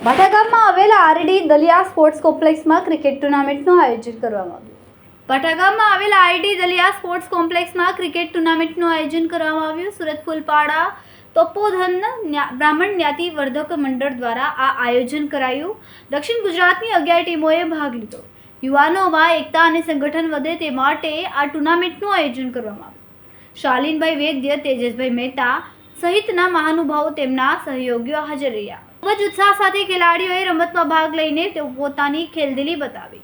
બાટા ગામમાં આવેલા RD દલિયા sports કોમ્પ્લેક્સમાં cricket ટુર્નામેન્ટનું આયોજન કરવામાં આવ્યું। બાટા ગામમાં આવેલા આરડી દલિયા સ્પોર્ટ્સ કોમ્પ્લેક્સમાં ક્રિકેટ ટુર્નામેન્ટનું આયોજન કરવામાં આવ્યું। સુરત ફૂલપાડા તપોધન બ્રાહ્મણ જ્ઞાતિ વર્ધક મંડળ દ્વારા આ આયોજન કરાયું। દક્ષિણ ગુજરાતની 11 ટીમોએ ભાગ લીધો। યુવાનોમાં એકતા અને સંગઠન વધે તે માટે આ ટુર્નામેન્ટનું આયોજન કરવામાં આવ્યું। શાલીનભાઈ વૈદ્ય, તેજસભાઈ મહેતા સહિતના મહાનુભાવો તેમના સહયોગીઓ હાજર રહ્યા। ખૂબ જ ઉત્સાહ સાથે ખેલાડીઓએ રમતમાં ભાગ લઈને તેઓ પોતાની ખેલદિલી બતાવી।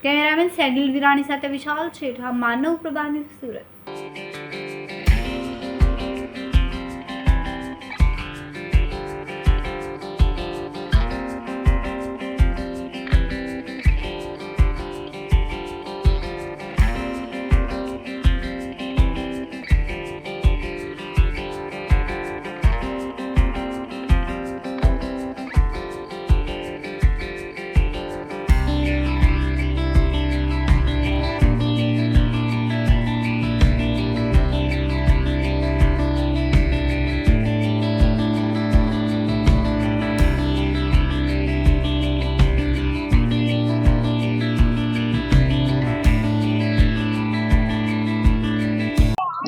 કેમેરામેન સેગિલ વિરાણી સાથે વિશાલ છેઠા, માનવ પ્રભા ન્યૂઝ, સુરત।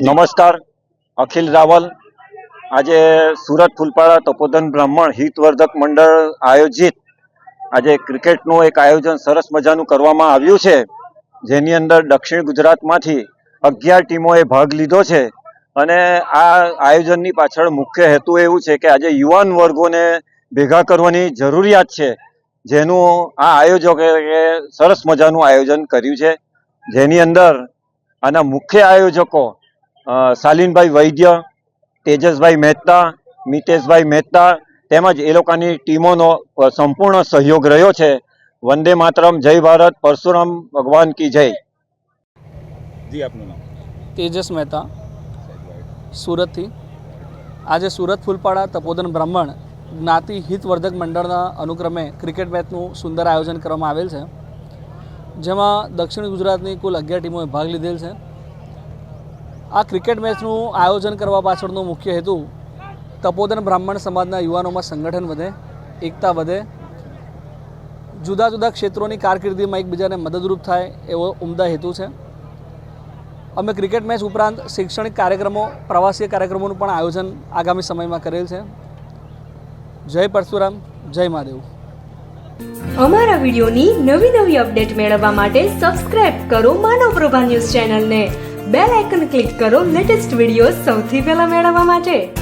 નમસ્કાર, અખિલ રાવલ। આજે સુરત ફૂલપાડા તપોધન બ્રાહ્મણ હિતવર્ધક મંડળ આયોજિત આજે ક્રિકેટનું એક આયોજન સરસ મજાનું કરવામાં આવ્યું છે, જેની અંદર દક્ષિણ ગુજરાતમાંથી 11 ટીમોએ ભાગ લીધો છે। અને આ આયોજનની પાછળ મુખ્ય હેતુ એવું છે કે આજે યુવાન વર્ગોને ભેગા કરવાની જરૂરિયાત છે, જેનું આ આયોજકે સરસ મજાનું આયોજન કર્યું છે। જેની અંદર આના મુખ્ય આયોજકો શાલીનભાઈ વૈદ્ય, તેજસભાઈ મહેતા, મિતેશભાઈ મહેતા તેમજ એ લોકોની ટીમોનો સંપૂર્ણ સહયોગ રહ્યો છે। વંદે માતરમ, જય ભારત, પરશુરામ ભગવાન કી જય। જી, આપનું નામ? તેજસ મહેતા, સુરતથી। આજે સુરત ફૂલપાડા તપોધન બ્રાહ્મણ જ્ઞાતિ હિતવર્ધક મંડળના અનુક્રમે ક્રિકેટ મેચનું સુંદર આયોજન કરવામાં આવેલ છે, જેમાં દક્ષિણ ગુજરાતની કુલ 11 ટીમોએ ભાગ લીધેલ છે। આ ક્રિકેટ મેચનું આયોજન કરવા પાછળનો મુખ્ય હેતુ તપોધન બ્રાહ્મણ સમાજના યુવાનોમાં સંગઠન વધે, એકતા વધે, જુદા જુદા ક્ષેત્રોની કારકિર્દીમાં એકબીજાને મદદરૂપ થાય એવો ઉમદા હેતુ છે। અમે ક્રિકેટ મેચ ઉપરાંત શૈક્ષણિક કાર્યક્રમો, પ્રવાસીય કાર્યક્રમોનું પણ આયોજન આગામી સમયમાં કરેલ છે। જય પરશુરામ, જય મહાદેવ। અમારા વિડીયોની નવી અપડેટ મેળવવા માટે સબસ્ક્રાઇબ કરો માનવ પ્રભા ન્યૂઝ ચેનલને। બેલ આઇકન ક્લિક કરો લેટેસ્ટ વિડીયો સૌથી પહેલા મેળવવા માટે।